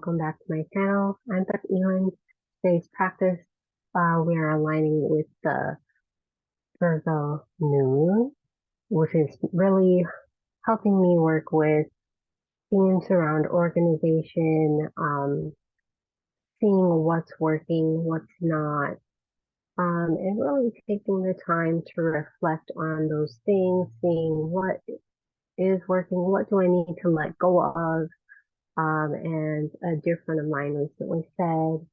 welcome back to my channel. I'm Beth Elland. Today's practice, we are aligning with the Virgo New Moon, which is really helping me work with themes around organization, seeing what's working, what's not, and really taking the time to reflect on those things, seeing what is working, what do I need to let go of. And a dear friend of mine recently said,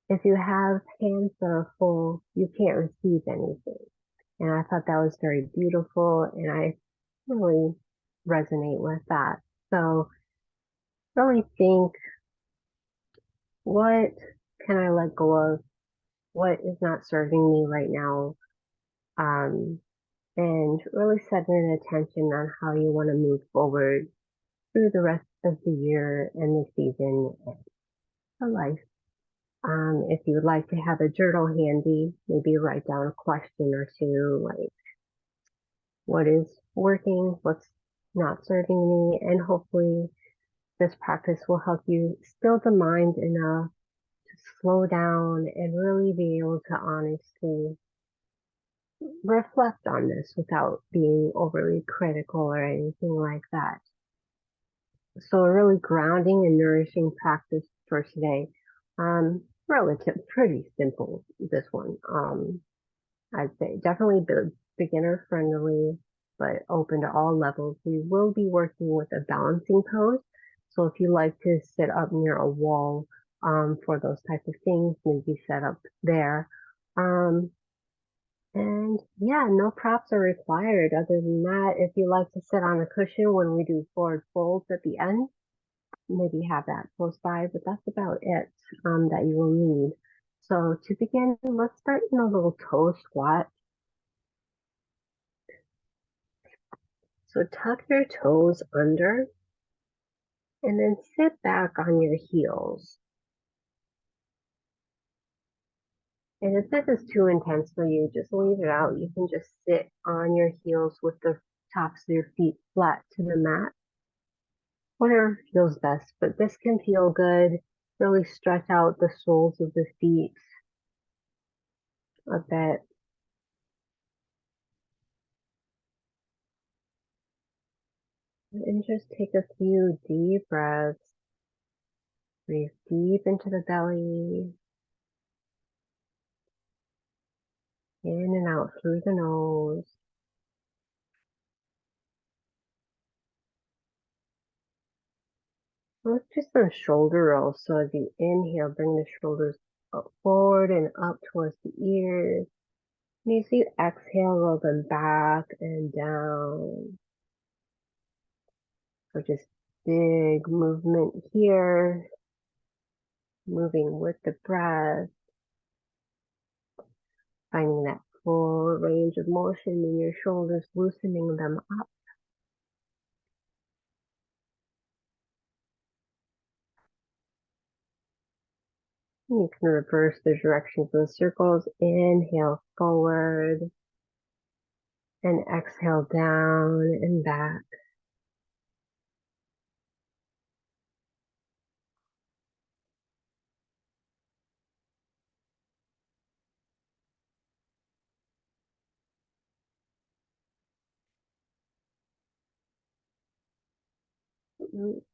if you have hands that are full, you can't receive anything. And I thought that was very beautiful, and I really resonate with that. So really think, what can I let go of? What is not serving me right now? Um, and really set an attention on how you want to move forward through the rest of the year and the season and the life. If you would like to have a journal handy, maybe write down a question or two, like what is working, what's not serving me, and hopefully this practice will help you still the mind enough to slow down and really be able to honestly reflect on this without being overly critical or anything like that. So a really grounding and nourishing practice for today. Pretty simple, this one. I'd say definitely beginner friendly, but open to all levels. We will be working with a balancing pose. So if you like to sit up near a wall, for those types of things, maybe set up there. And yeah, no props are required. Other than that, if you like to sit on a cushion when we do forward folds at the end, maybe have that close by, but that's about it, that you will need. So to begin, let's start in a little toe squat. So tuck your toes under and then sit back on your heels. And if this is too intense for you, just leave it out. You can just sit on your heels with the tops of your feet flat to the mat. Whatever feels best, but this can feel good. Really stretch out the soles of the feet a bit. And just take a few deep breaths. Breathe deep into the belly. In and out through the nose. Let's do some shoulder rolls. So as you inhale, bring the shoulders up forward and up towards the ears. And as you exhale, roll them back and down. So just big movement here. Moving with the breath. Finding that full range of motion in your shoulders, loosening them up. You can reverse the directions of the circles. Inhale forward and exhale down and back.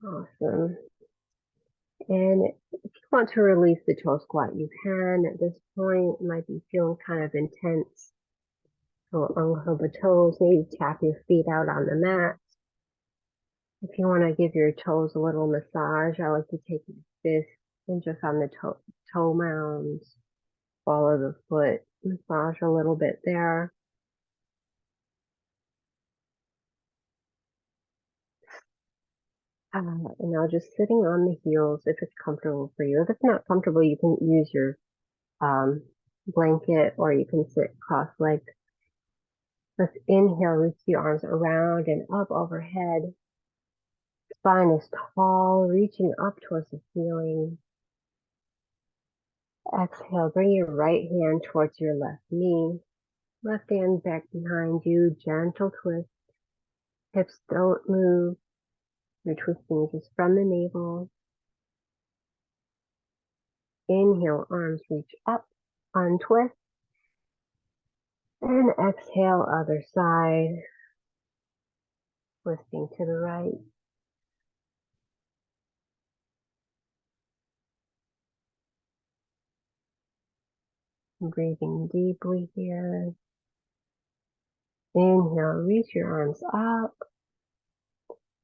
Awesome. And if you want to release the toe squat, you can. At this point, it might be feeling kind of intense. So uncurl the toes, maybe tap your feet out on the mat. If you want to give your toes a little massage, I like to take my fist and just on the toe mounds, follow the foot, massage a little bit there. And now just sitting on the heels if it's comfortable for you. If it's not comfortable, you can use your blanket or you can sit cross-legged. Let's inhale, reach the arms around and up overhead. Spine is tall, reaching up towards the ceiling. Exhale, bring your right hand towards your left knee. Left hand back behind you, gentle twist. Hips don't move. You're twisting just from the navel. Inhale, arms reach up, untwist. And exhale, other side, twisting to the right. Breathing deeply here. Inhale, reach your arms up.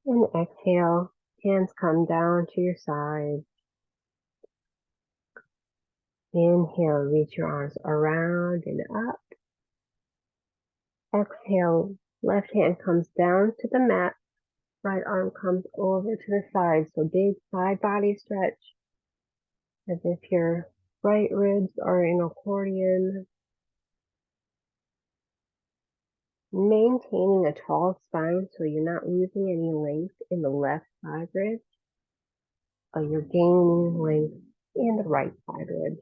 And exhale, hands come down to your side. Inhale, reach your arms around and up. Exhale, left hand comes down to the mat. Right arm comes over to the side. So big side body stretch as if your right ribs are in accordion. Maintaining a tall spine so you're not losing any length in the left side ribs, but you're gaining length in the right side ribs.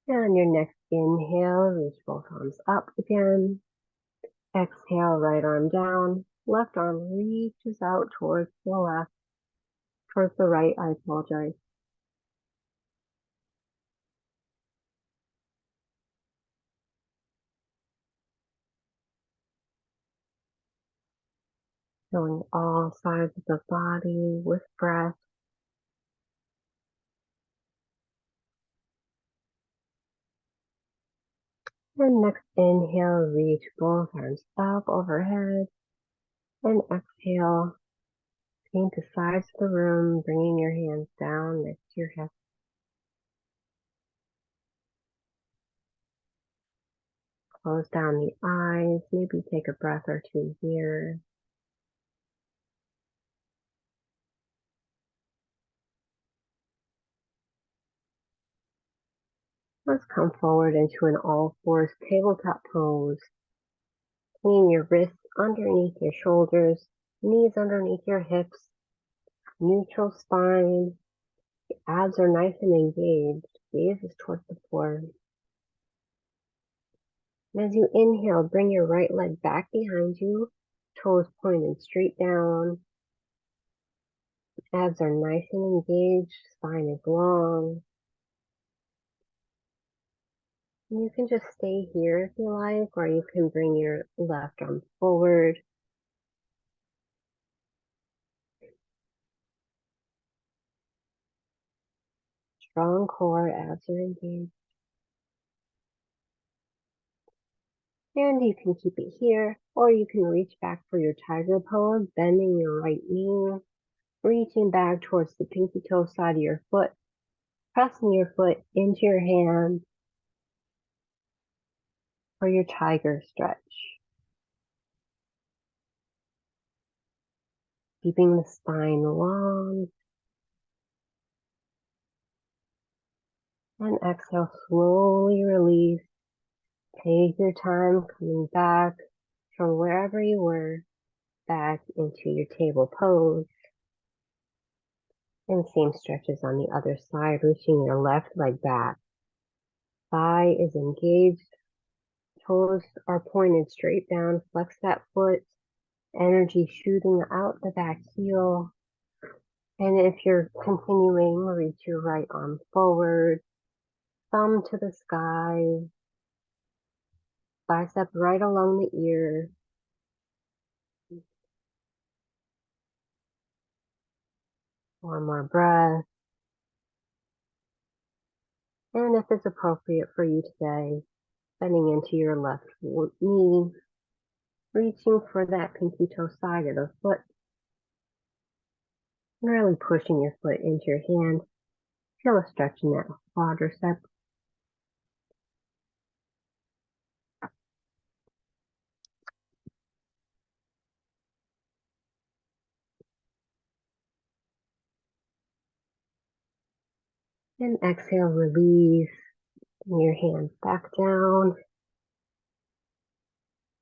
And on your next inhale, reach both arms up again. Exhale, right arm down. Left arm reaches out towards the left, towards the right, I apologize. Filling all sides of the body with breath. And next inhale, reach both arms up overhead. And exhale, paint the sides of the room, bringing your hands down next to your hips. Close down the eyes, maybe take a breath or two here. Let's come forward into an all fours tabletop pose. Lean your wrists underneath your shoulders, knees underneath your hips, neutral spine. The abs are nice and engaged. Gaze is towards the floor. And as you inhale, bring your right leg back behind you, toes pointed straight down. Abs are nice and engaged, spine is long. And you can just stay here if you like, or you can bring your left arm forward. Strong core, abs are engaged. And you can keep it here, or you can reach back for your tiger pose, bending your right knee, reaching back towards the pinky toe side of your foot, pressing your foot into your hand for your tiger stretch. Keeping the spine long. And exhale, slowly release. Take your time coming back from wherever you were back into your table pose. And same stretches on the other side, reaching your left leg back. Thigh is engaged. Toes are pointed straight down. Flex that foot. Energy shooting out the back heel. And if you're continuing, reach your right arm forward. Thumb to the sky. Bicep right along the ear. One more breath. And if it's appropriate for you today, bending into your left knee, reaching for that pinky toe side of the foot, and really pushing your foot into your hand. Feel a stretch in that quadricep. And exhale, release. Bring your hands back down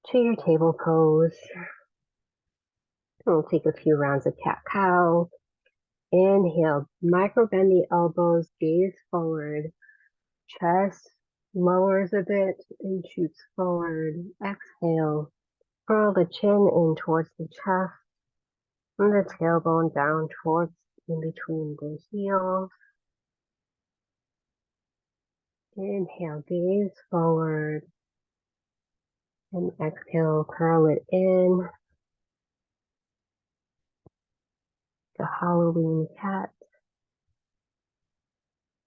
to your table pose. We'll take a few rounds of cat-cow. Inhale, micro bend the elbows, gaze forward. Chest lowers a bit and shoots forward. Exhale, curl the chin in towards the chest and the tailbone down towards in between the heels. Inhale, gaze forward. And exhale, curl it in. The Halloween cat.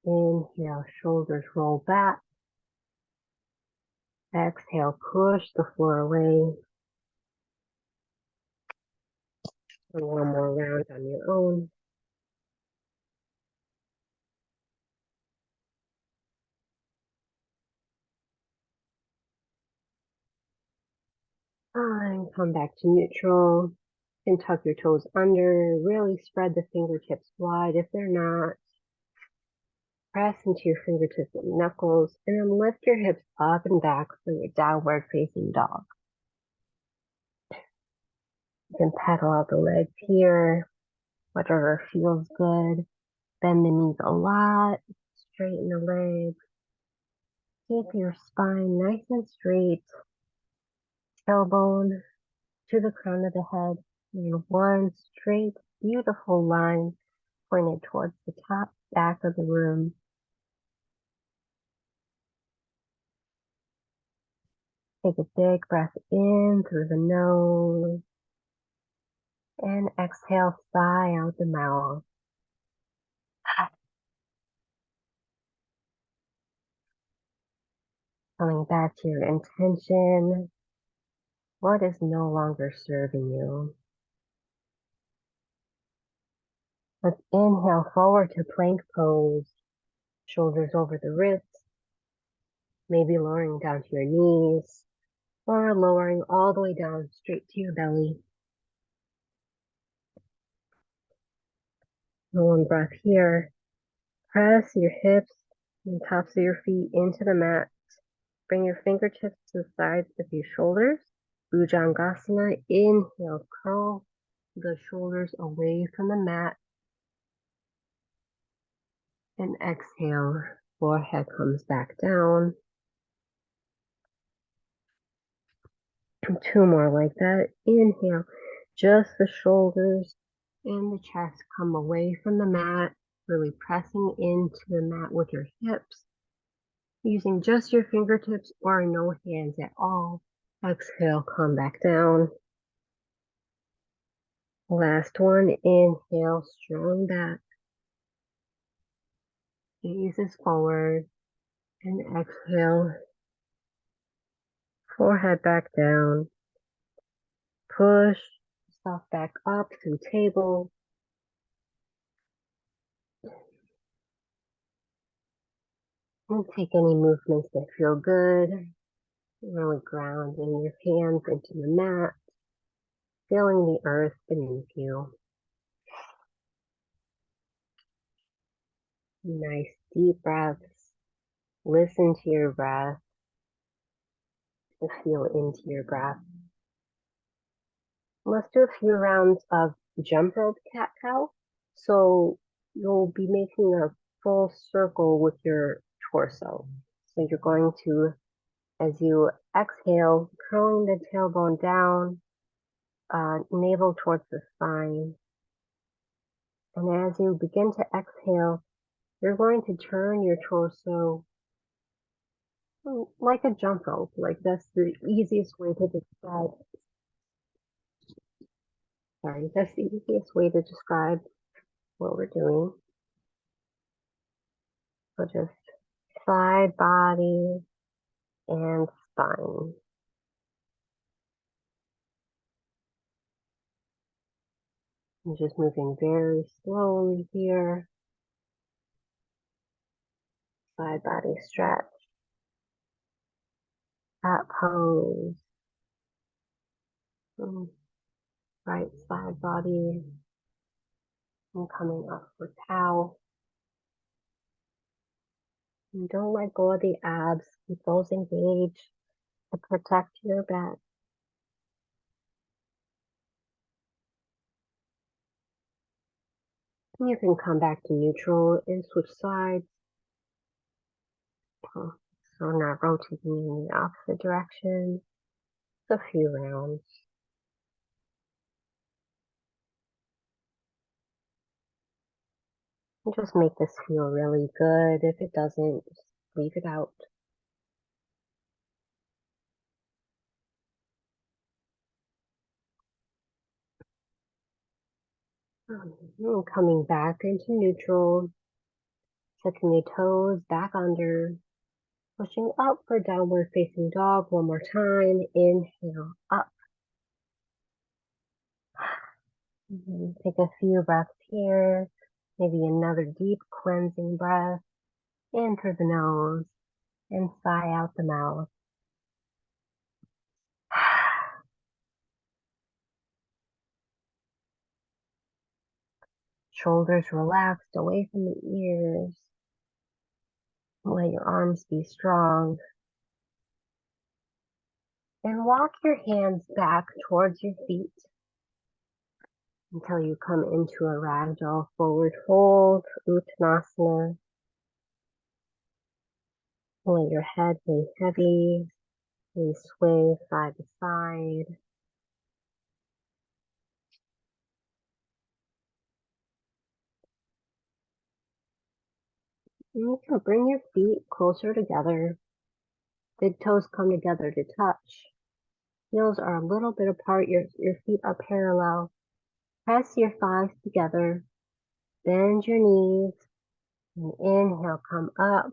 Inhale, shoulders roll back. Exhale, push the floor away. And one more round on your own. And come back to neutral. And tuck your toes under. Really spread the fingertips wide if they're not. Press into your fingertips and knuckles. And then lift your hips up and back for your downward facing dog. You can pedal out the legs here, whatever feels good. Bend the knees a lot. Straighten the legs. Keep your spine nice and straight. Tailbone to the crown of the head. And one straight, beautiful line pointed towards the top back of the room. Take a big breath in through the nose. And exhale, sigh out the mouth. Coming back to your intention. What is no longer serving you? Let's inhale forward to plank pose. Shoulders over the wrists. Maybe lowering down to your knees. Or lowering all the way down straight to your belly. One breath here. Press your hips and tops of your feet into the mat. Bring your fingertips to the sides of your shoulders. Bhujangasana. Inhale, curl the shoulders away from the mat. And exhale, forehead comes back down. Two more like that. Inhale, just the shoulders and the chest come away from the mat, really pressing into the mat with your hips, using just your fingertips or no hands at all. Exhale, come back down. Last one, inhale, strong back. Gaze is forward. And exhale, forehead back down. Push yourself back up through table. And take any movements that feel good. Really grounding your hands into the mat. Feeling the earth beneath you. Nice deep breaths. Listen to your breath. And feel into your breath. Let's do a few rounds of jump rope cat-cow. So you'll be making a full circle with your torso. So you're going to, as you exhale, curling the tailbone down, navel towards the spine. And as you begin to exhale, you're going to turn your torso like a jump rope. Like that's the easiest way to describe. Sorry, that's the easiest way to describe what we're doing. So just side, body, and spine. I'm just moving very slowly here. Side body stretch. Cat pose. Right side body. And coming up for cow. And don't let go of the abs. Keep those engaged to protect your back. And you can come back to neutral and switch sides. So not rotating in the opposite direction. Just a few rounds. And just make this feel really good. If it doesn't, just leave it out. Coming back into neutral, setting the toes back under, pushing up for downward facing dog one more time. Inhale up. Take a few breaths here. Maybe another deep cleansing breath in through the nose and sigh out the mouth. Shoulders relaxed away from the ears. Let your arms be strong. And walk your hands back towards your feet until you come into a ragdoll forward fold, Uttanasana. Let your head be heavy. You sway side to side. And you can bring your feet closer together. Big toes come together to touch. Heels are a little bit apart. Your feet are parallel. Press your thighs together. Bend your knees. And inhale, come up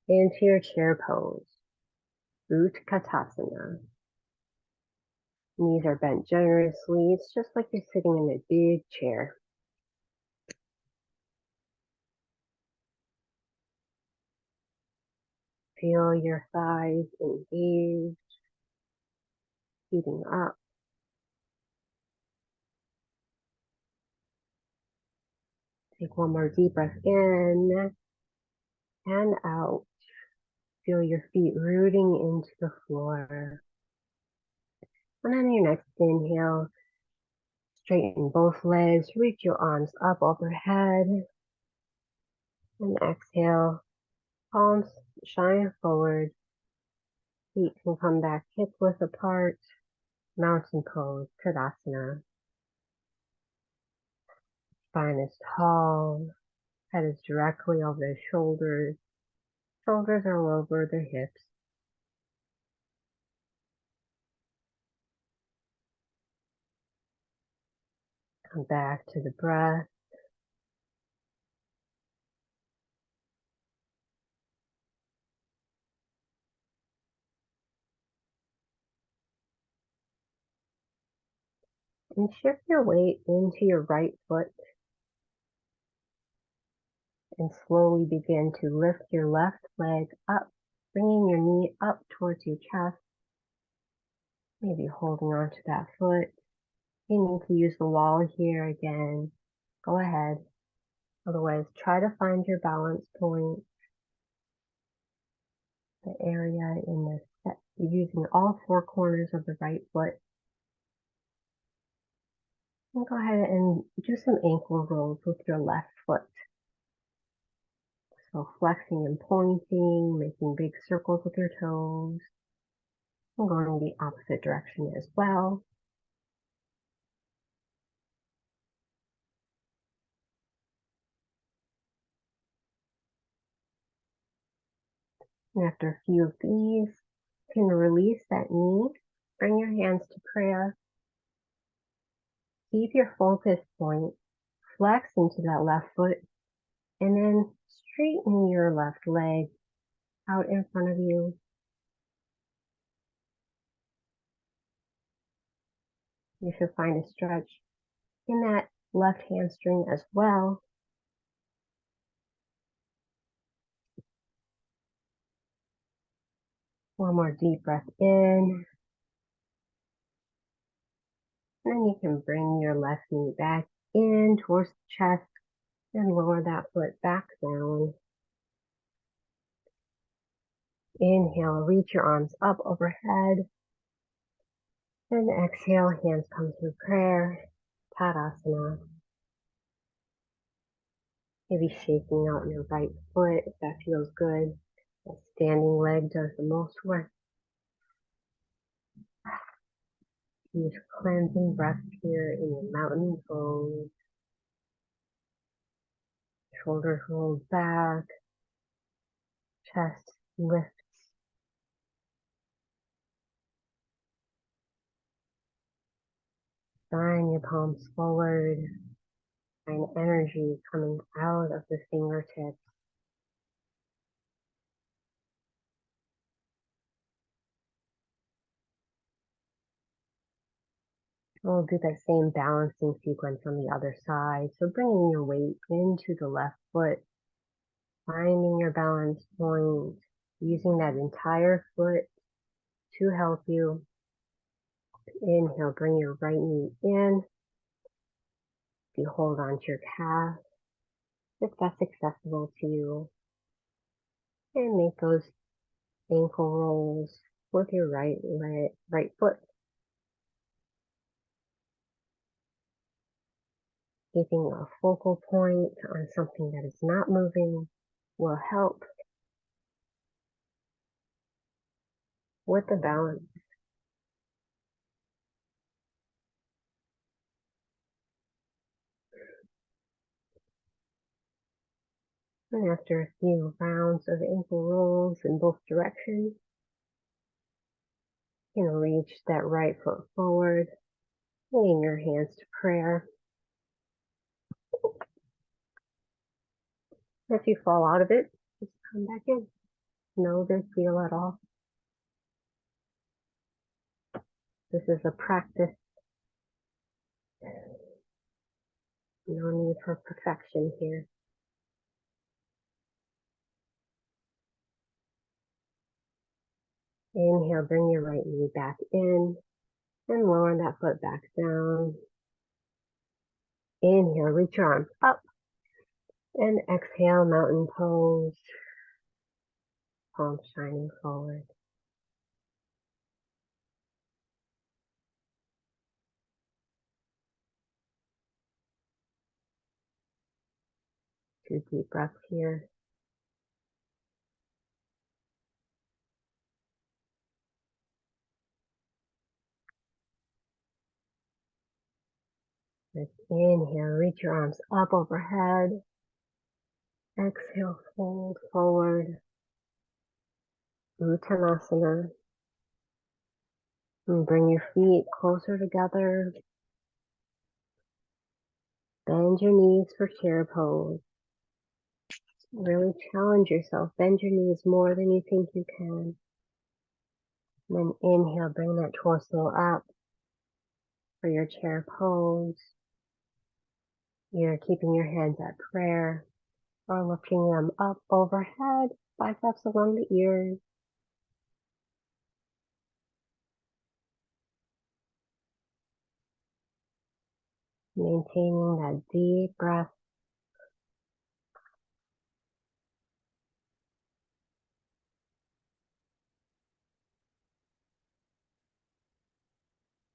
into your chair pose. Utkatasana. Knees are bent generously. It's just like you're sitting in a big chair. Feel your thighs engaged, heating up. Take one more deep breath in and out. Feel your feet rooting into the floor. And on your next inhale, straighten both legs, reach your arms up overhead. And exhale, palms shine forward. Feet can come back hip width apart. Mountain pose, Tadasana. Spine is tall. Head is directly over the shoulders. Shoulders are over the hips. Come back to the breath. And shift your weight into your right foot. And slowly begin to lift your left leg up, bringing your knee up towards your chest. Maybe holding on to that foot. You need to use the wall here again. Go ahead. Otherwise, try to find your balance point. The area in the set, using all four corners of the right foot. And go ahead and do some ankle rolls with your left foot. So flexing and pointing, making big circles with your toes. And going the opposite direction as well. And after a few of these, you can release that knee. Bring your hands to prayer. Keep your focus point. Flex into that left foot. And then straighten your left leg out in front of you. You should find a stretch in that left hamstring as well. One more deep breath in. And then you can bring your left knee back in towards the chest and lower that foot back down. Inhale, reach your arms up overhead. And exhale, hands come through prayer, Tadasana. Maybe shaking out your right foot if that feels good. That standing leg does the most work. Use cleansing breath here in your mountain pose. shoulders rolled back, chest lifts. Shine your palms forward, and energy coming out of the fingertips. We'll do that same balancing sequence on the other side. So bringing your weight into the left foot, finding your balance point, using that entire foot to help you. Inhale, bring your right knee in. You hold on to your calf if that's accessible to you. And make those ankle rolls with your right foot. Keeping a focal point on something that is not moving will help with the balance. And after a few rounds of ankle rolls in both directions, you can reach that right foot forward, bringing your hands to prayer. If you fall out of it, just come back in. No big deal at all. This is a practice. No need for perfection here. Inhale, bring your right knee back in and lower that foot back down. Inhale, reach your arms up. And exhale, mountain pose. Palms shining forward. 2 deep breaths here. Let's inhale, reach your arms up overhead. Exhale, fold forward. Uttanasana. And bring your feet closer together. Bend your knees for chair pose. Really challenge yourself. Bend your knees more than you think you can. And then inhale, bring that torso up for your chair pose. You're keeping your hands at prayer or lifting them up overhead, biceps along the ears. Maintaining that deep breath.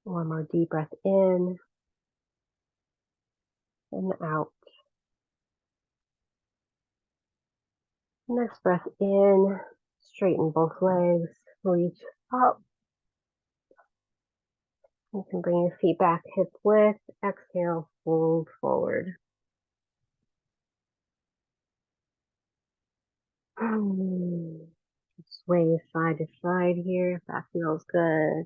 One more deep breath in and out. Next breath in, straighten both legs, reach up. You can bring your feet back hip width. Exhale, fold forward. Sway side to side here if that feels good.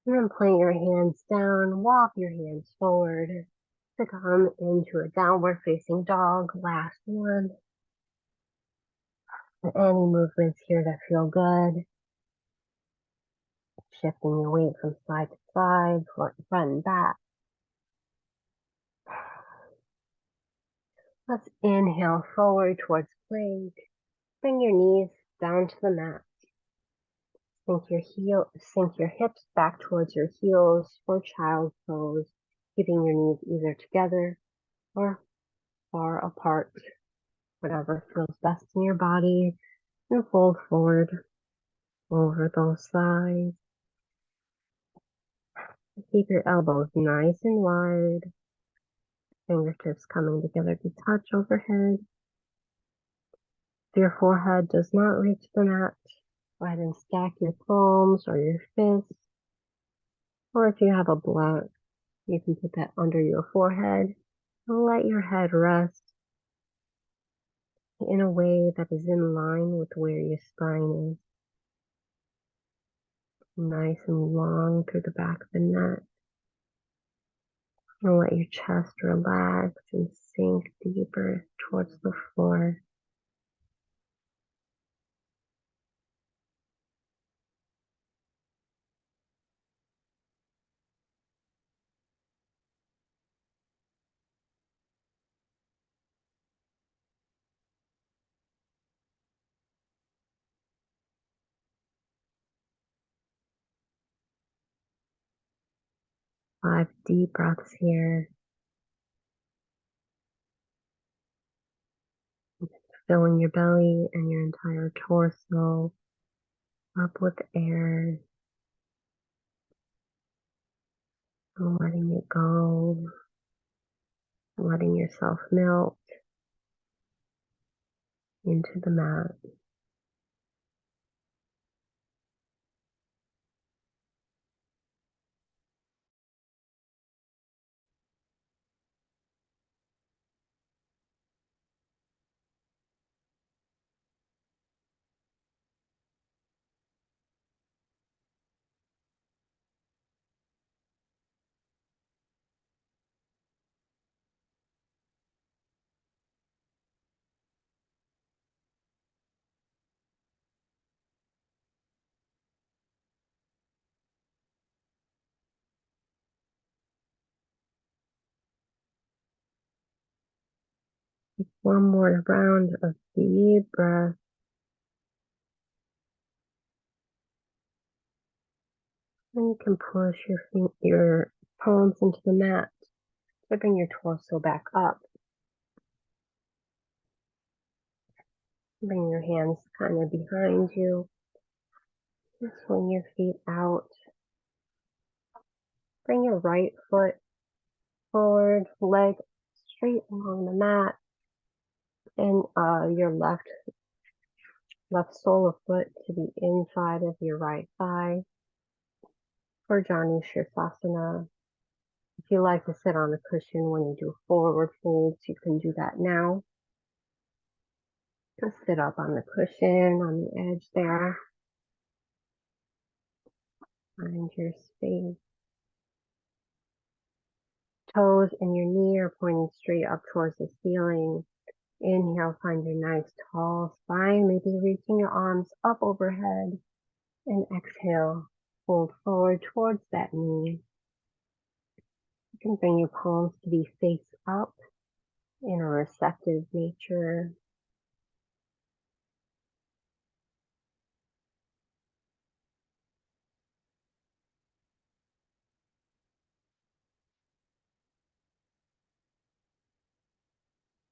And then plant your hands down, walk your hands forward to come into a downward facing dog. Last one. Any movements here that feel good. Shifting your weight from side to side, front and back. Let's inhale forward towards plank. Bring your knees down to the mat. Sink your hips back towards your heels for child's pose, keeping your knees either together or far apart, whatever feels best in your body, and fold forward over those sides. Keep your elbows nice and wide, fingertips coming together to touch overhead. If your forehead does not reach the mat, go ahead and stack your palms or your fists, or if you have a block, you can put that under your forehead And let your head rest in a way that is in line with where your spine is. Nice and long through the back of the neck. And let your chest relax and sink deeper towards the floor. Five deep breaths here. Filling your belly and your entire torso up with air. And letting it go. Letting yourself melt into the mat. One more round of deep breath. And you can push your palms into the mat to bring your torso back up. Bring your hands kind of behind you. And swing your feet out. Bring your right foot forward, leg straight along the mat, and your left sole of foot to the inside of your right thigh for Janu Sirsasana. If you like to sit on a cushion when you do forward folds, you can do that now. Just sit up on the cushion on the edge there. Find your space. Toes and your knee are pointing straight up towards the ceiling. Inhale, find your nice tall spine, maybe reaching your arms up overhead. And exhale, fold forward towards that knee. You can bring your palms to be face up in a receptive nature.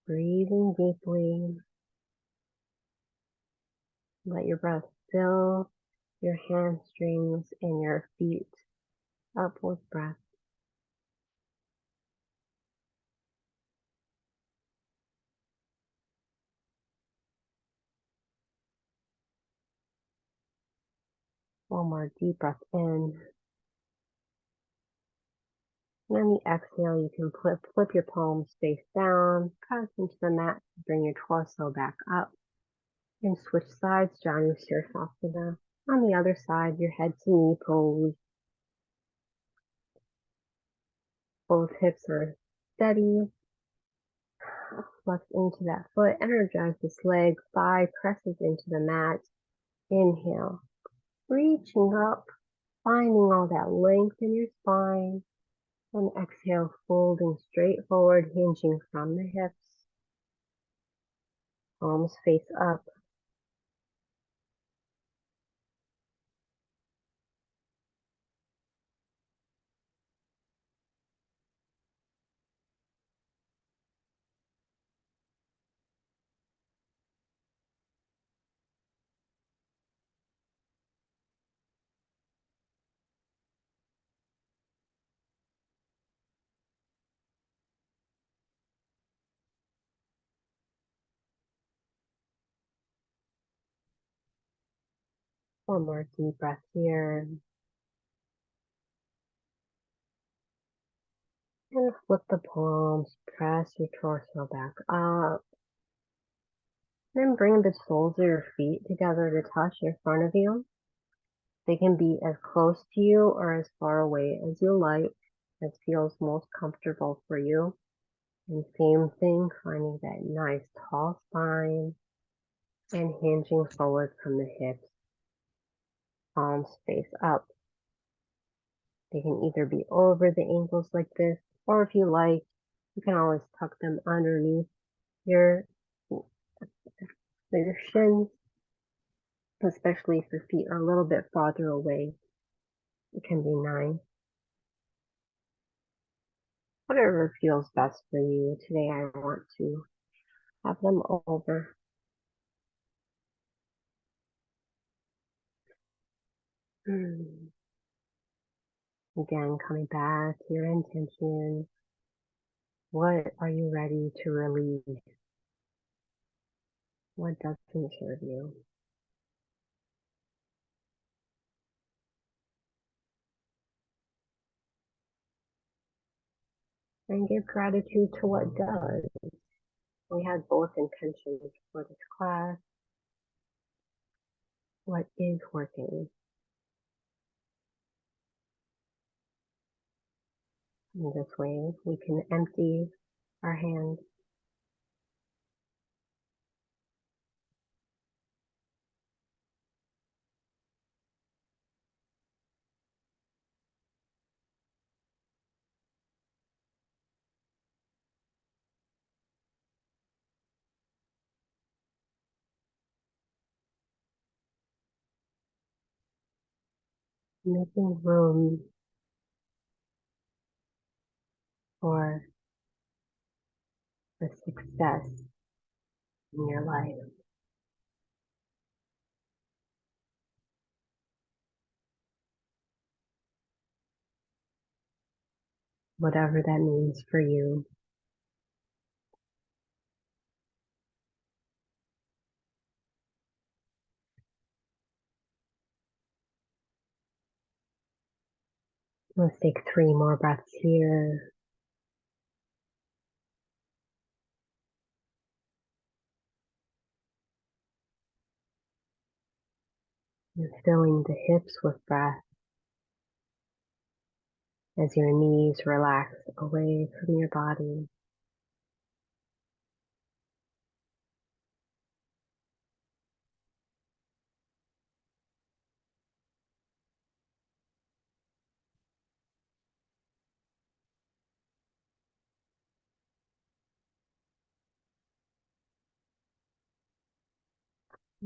Breathing deeply. Let your breath fill your hamstrings and your feet up with breath. One more deep breath in. And on the exhale, you can flip your palms face down, press into the mat, bring your torso back up, and switch sides, Janu Sirsasana. On the other side, your head to knee pose. Both hips are steady. Flex into that foot, energize this leg, thigh presses into the mat. Inhale, reaching up, finding all that length in your spine. And exhale, folding straight forward, hinging from the hips. Palms face up. One more deep breath here. And flip the palms, press your torso back up. Then bring the soles of your feet together to touch in front of you. They can be as close to you or as far away as you like, as feels most comfortable for you. And same thing, finding that nice tall spine and hinging forward from the hips, palms face up. They can either be over the ankles like this, or if you like, you can always tuck them underneath your, your shins, especially if your feet are a little bit farther away. It can be nice. Whatever feels best for you. Today I want to have them over. Again, coming back to your intention. What are you ready to release? What doesn't serve you? And give gratitude to what does. We had both intentions for this class. What is working? In this way, we can empty our hands. Making room for the success in your life. Whatever that means for you. Let's take 3 more breaths here. And filling the hips with breath as your knees relax away from your body.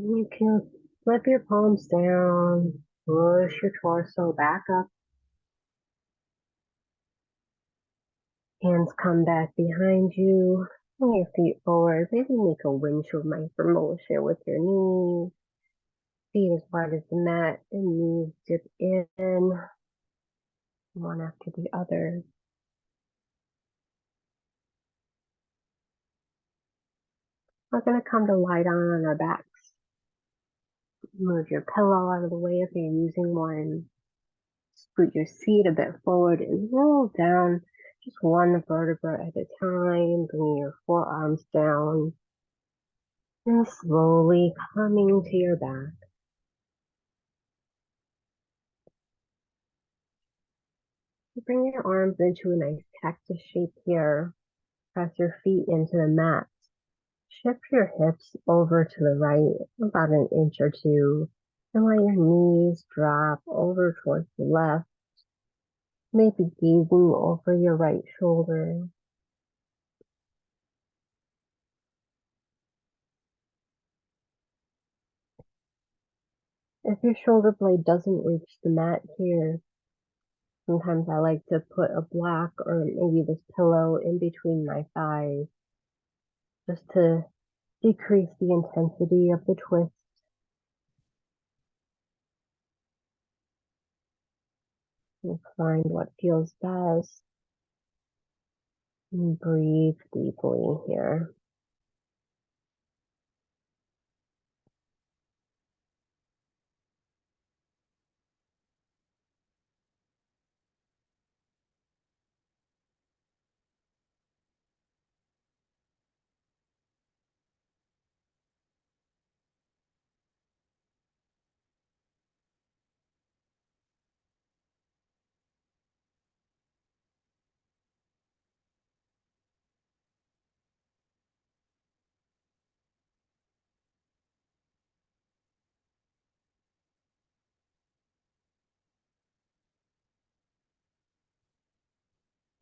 You can flip your palms down, push your torso back up. Hands come back behind you. Bring your feet forward. Maybe make a windshield micro motion with your knees. Feet as wide as the mat and knees dip in, one after the other. We're going to come to lie down on our backs. Move your pillow out of the way if you're using one. Scoot your seat a bit forward and roll down just one vertebra at a time, bringing your forearms down and slowly coming to your back. Bring your arms into a nice cactus shape here. Press your feet into the mat. Shift your hips over to the right about an inch or two and let your knees drop over towards the left, maybe gazing over your right shoulder. If your shoulder blade doesn't reach the mat here, sometimes I like to put a block or maybe this pillow in between my thighs just to decrease the intensity of the twist. And find what feels best. And breathe deeply here.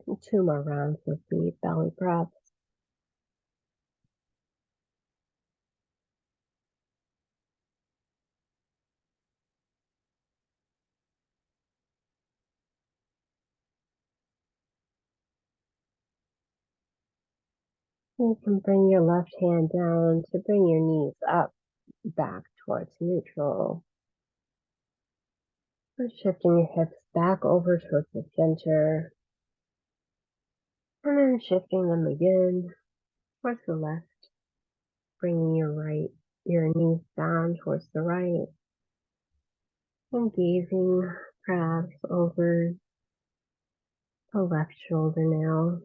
2 more rounds of deep belly breaths. You can bring your left hand down to bring your knees up, back towards neutral. And shifting your hips back over towards the center. And then shifting them again towards the left. Bringing your knees down towards the right. And gazing perhaps over the left shoulder now.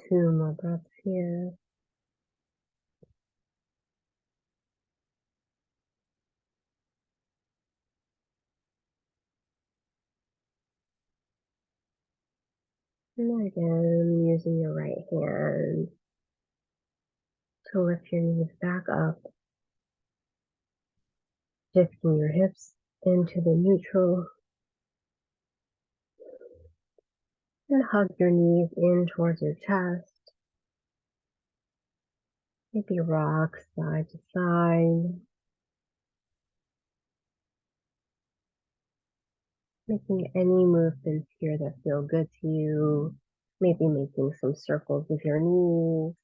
Two more breaths here. And again, using your right hand to lift your knees back up, shifting your hips into the neutral, and hug your knees in towards your chest. Maybe rock side to side, making any movements here that feel good to you. Maybe making some circles with your knees.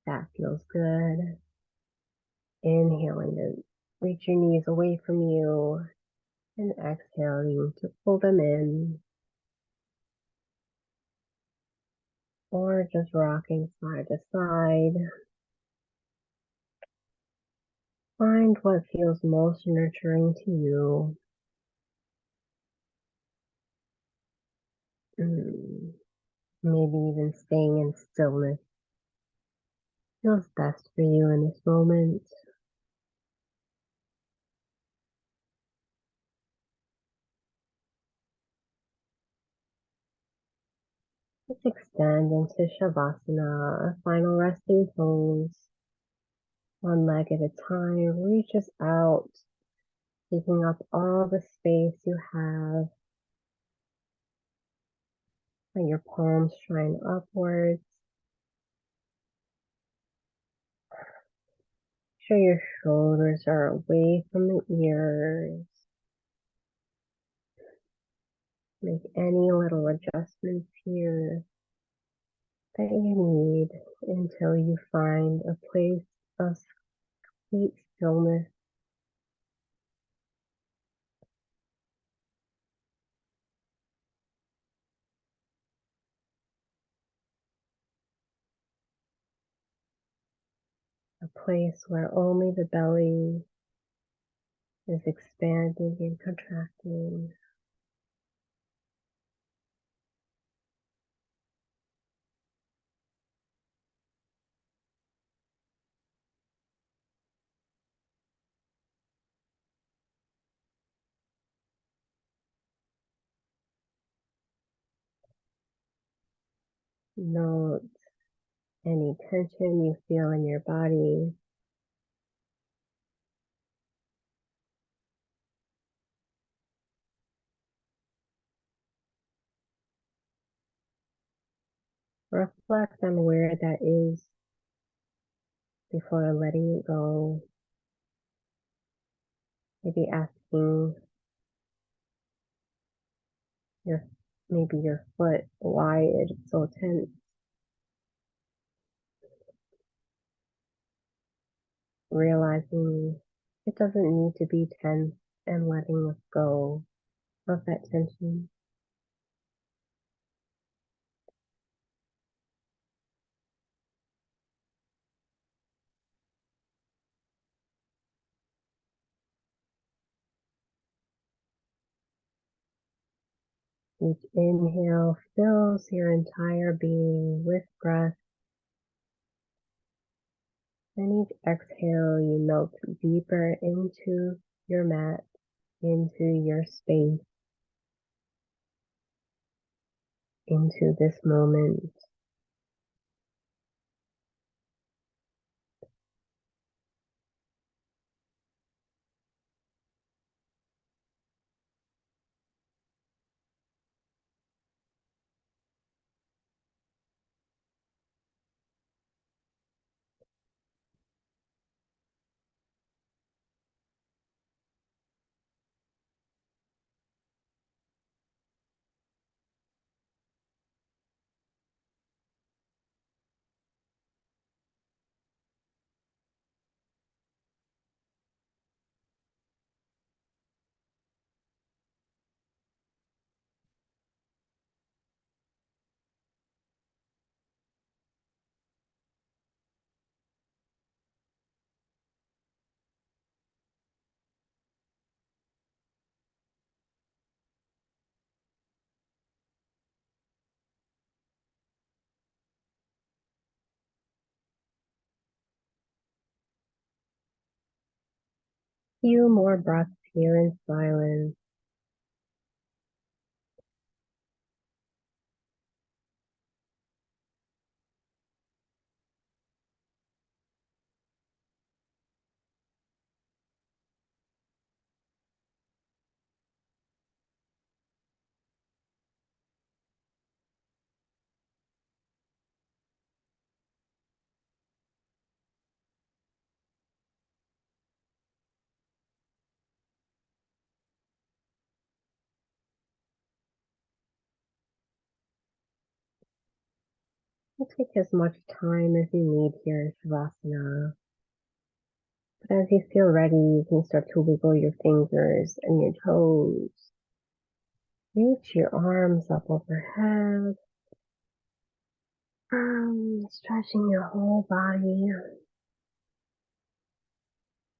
That feels good. Inhaling to reach your knees away from you and exhaling to pull them in, or just rocking side to side. Find what feels most nurturing to you. Maybe even staying in stillness feels best for you in this moment. Let's extend into Shavasana, a final resting pose. One leg at a time reaches out, taking up all the space you have. Let your palms shine upwards. Sure your shoulders are away from the ears. Make any little adjustments here that you need until you find a place of complete stillness. A place where only the belly is expanding and contracting. Note any tension you feel in your body. Reflect on where that is before letting it go. Maybe asking your maybe your foot why it's so tense. Realizing it doesn't need to be tense. and letting go of that tension. Each inhale fills your entire being with breath, and each exhale you melt deeper into your mat, into your space, into this moment. Few more breaths here in silence. You take as much time as you need here in Shavasana. But as you feel ready, you can start to wiggle your fingers and your toes. Reach your arms up overhead. Stretching your whole body.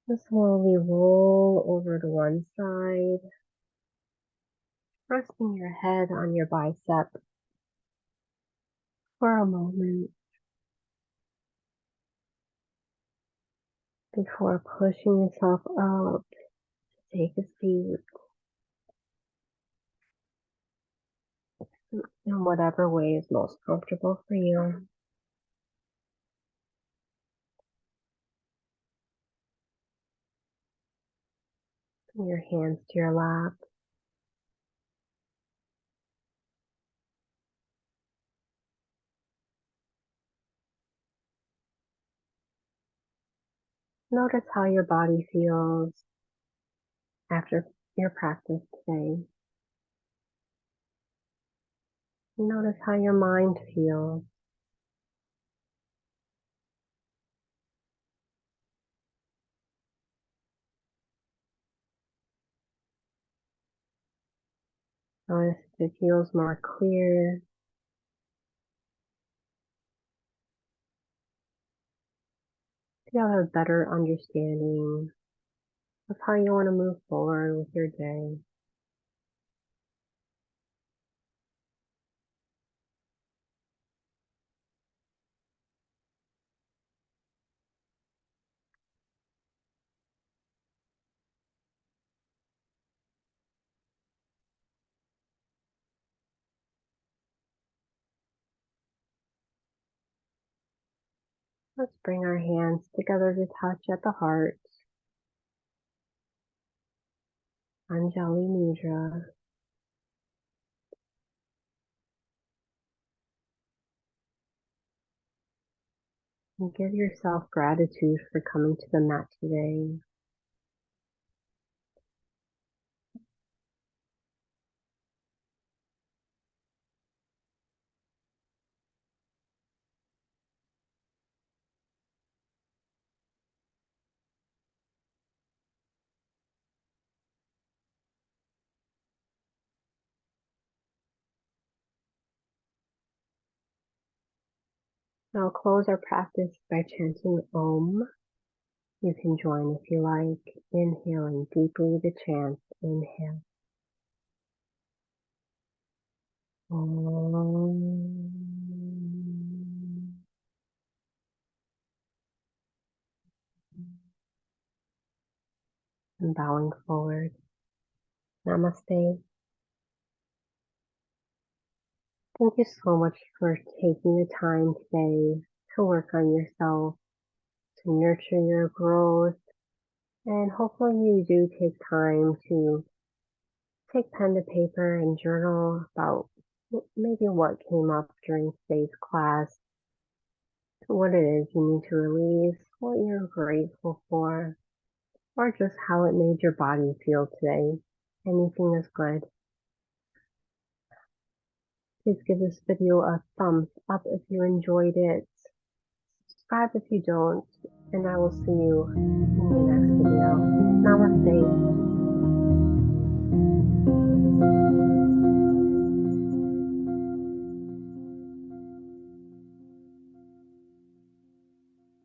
Just slowly roll over to one side, resting your head on your bicep for a moment before pushing yourself up to take a seat in whatever way is most comfortable for you. Bring your hands to your lap. Notice how your body feels after your practice today. Notice how your mind feels. Notice if it feels more clear. If you have a better understanding of how you want to move forward with your day. Let's bring our hands together to touch at the heart. Anjali Mudra. And give yourself gratitude for coming to the mat today. I'll close our practice by chanting Om. You can join if you like. Inhaling deeply the chant. Inhale. Om. And bowing forward. Namaste. Thank you so much for taking the time today to work on yourself, to nurture your growth, and hopefully you do take time to take pen to paper and journal about maybe what came up during today's class, what it is you need to release, what you're grateful for, or just how it made your body feel today. Anything is good. Please give this video a thumbs up if you enjoyed it. Subscribe if you don't, and I will see you in the next video. Namaste.